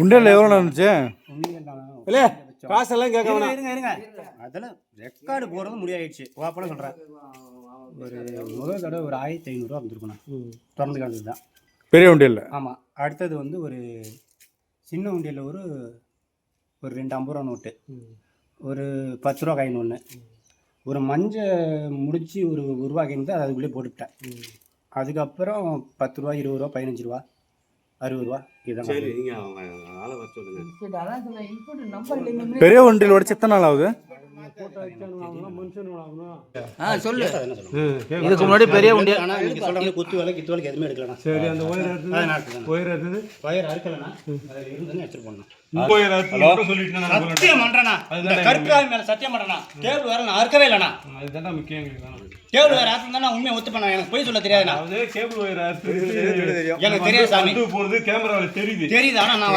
உண்டியல் எவ்வளோ இருந்துச்சு? இல்லை காசெல்லாம் கேட்க வேணாம். இருங்க அதெல்லாம் ரெக்கார்டு போகிறது முடியாயிடுச்சு. ஓப்பனாக சொல்கிறேன். ஒரு முதல் தடவை ஒரு 1500 வந்துருக்குண்ணா. திறந்து காமிச்சது தான் பெரிய உண்டியல். ஆமாம். அடுத்தது வந்து ஒரு சின்ன உண்டியலில் ஒரு 2 50 ரூபா நோட்டு, ஒரு 10 ரூபா காயின் ஒன்று, ஒரு மஞ்சள் முடிச்சு ஒரு ரூபா காயின் தான் அதுக்குள்ளே போட்டுவிட்டேன். அதுக்கப்புறம் 10 ரூபா 20 ரூபா 15 ரூபா 60 ரூபா இதான். சரி நீங்கள் அவங்க ஆளை வர சொல்லுங்க. பெரிய உண்டியல் உடச்சு எத்தனை நாள் ஆகுது? சொல்லு. இதுக்கு முன்னாடி பெரிய உண்டியல் ஆனால் நீங்கள் சொல்கிற குத்து வேலை கித்து வேலைக்கு எதுவுமே எடுக்கலண்ணா. சரி அந்த ஒயர் எடுத்தது ஒயர் அறுக்கலண்ணா. அதில் இருந்துன்னு எடுத்துகிட்டு போடணும். சத்தியம் பண்ணுறேண்ணா. கருப்பு மேலே சத்தியம் பண்ணுறேண்ணா. கேபிள் வேற நான் அறுக்கவே இல்லைண்ணா. அதுதான் முக்கியம் எங்களுக்கு. கேபிள் வேறு ஆற்று தான் உண்மையை ஒத்து பண்ண. எனக்கு போய் சொல்ல தெரியாதுண்ணா. கேபிள் ஒயர் எனக்கு தெரியாது சாமி. போகிறது கேமராவில் தெரியுது. தெரியுது ஆனால் நான்